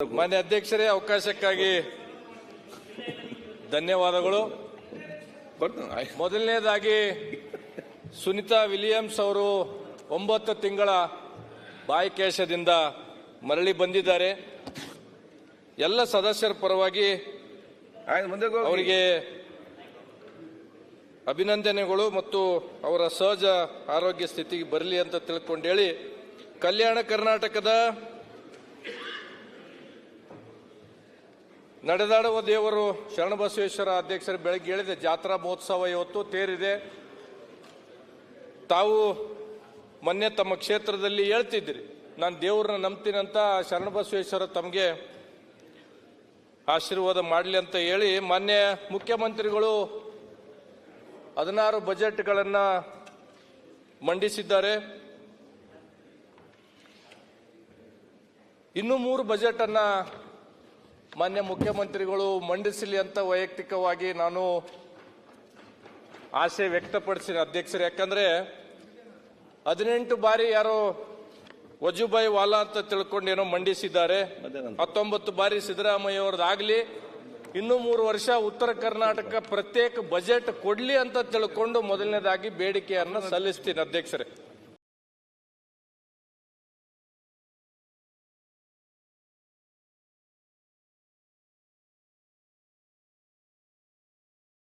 ಮಾನ್ಯ ಅಧ್ಯಕ್ಷರೇ, ಅವಕಾಶಕ್ಕಾಗಿ ಧನ್ಯವಾದಗಳು. ಮೊದಲನೇದಾಗಿ ಸುನೀತಾ ವಿಲಿಯಮ್ಸ್ ಅವರು 9 ತಿಂಗಳ ಬಾಯಿಕೇಶದಿಂದ ಮರಳಿ ಬಂದಿದ್ದಾರೆ. ಎಲ್ಲ ಸದಸ್ಯರ ಪರವಾಗಿ ಅವರಿಗೆ ಅಭಿನಂದನೆಗಳು ಮತ್ತು ಅವರ ಸಹಜ ಆರೋಗ್ಯ ಸ್ಥಿತಿಗೆ ಬರಲಿ ಅಂತ ತಿಳ್ಕೊಂಡು ಹೇಳಿ, ಕಲ್ಯಾಣ ಕರ್ನಾಟಕದ ನಡೆದಾಡುವ ದೇವರು ಶರಣಬಸವೇಶ್ವರ ಅಧ್ಯಕ್ಷರು ಬೆಳಗ್ಗೆ ಹೇಳಿದೆ, ಜಾತ್ರಾ ಮಹೋತ್ಸವ ಇವತ್ತು ತೇರಿದೆ. ತಾವು ಮೊನ್ನೆ ತಮ್ಮ ಕ್ಷೇತ್ರದಲ್ಲಿ ಹೇಳ್ತಿದ್ರಿ, ನಾನು ದೇವ್ರನ್ನ ನಂಬ್ತೀನಿ ಅಂತ. ಶರಣಬಸವೇಶ್ವರ ತಮಗೆ ಆಶೀರ್ವಾದ ಮಾಡಲಿ ಅಂತ ಹೇಳಿ ಮಾನ್ಯ ಮುಖ್ಯಮಂತ್ರಿಗಳು 16 ಬಜೆಟ್ಗಳನ್ನು ಮಂಡಿಸಿದ್ದಾರೆ. ಇನ್ನೂ 3 ಬಜೆಟ್ ಅನ್ನ ಮಾನ್ಯ ಮುಖ್ಯಮಂತ್ರಿಗಳು ಮಂಡಿಸಲಿ ಅಂತ ವೈಯಕ್ತಿಕವಾಗಿ ನಾನು ಆಸೆ ವ್ಯಕ್ತಪಡಿಸಿದ ಅಧ್ಯಕ್ಷರು. ಯಾಕಂದ್ರೆ 18 ಬಾರಿ ಯಾರೋ ವಜುಭಾಯಿ ವಾಲಾ ಅಂತ ತಿಳ್ಕೊಂಡು ಏನೋ ಮಂಡಿಸಿದ್ದಾರೆ. 19 ಬಾರಿ ಸಿದ್ದರಾಮಯ್ಯ ಅವ್ರದ್ದಾಗ್ಲಿ. ಇನ್ನೂ 3 ವರ್ಷ ಉತ್ತರ ಕರ್ನಾಟಕ ಪ್ರತ್ಯೇಕ ಬಜೆಟ್ ಕೊಡ್ಲಿ ಅಂತ ತಿಳ್ಕೊಂಡು ಮೊದಲನೇದಾಗಿ ಬೇಡಿಕೆಯನ್ನ ಸಲ್ಲಿಸ್ತೀನಿ ಅಧ್ಯಕ್ಷರೇ.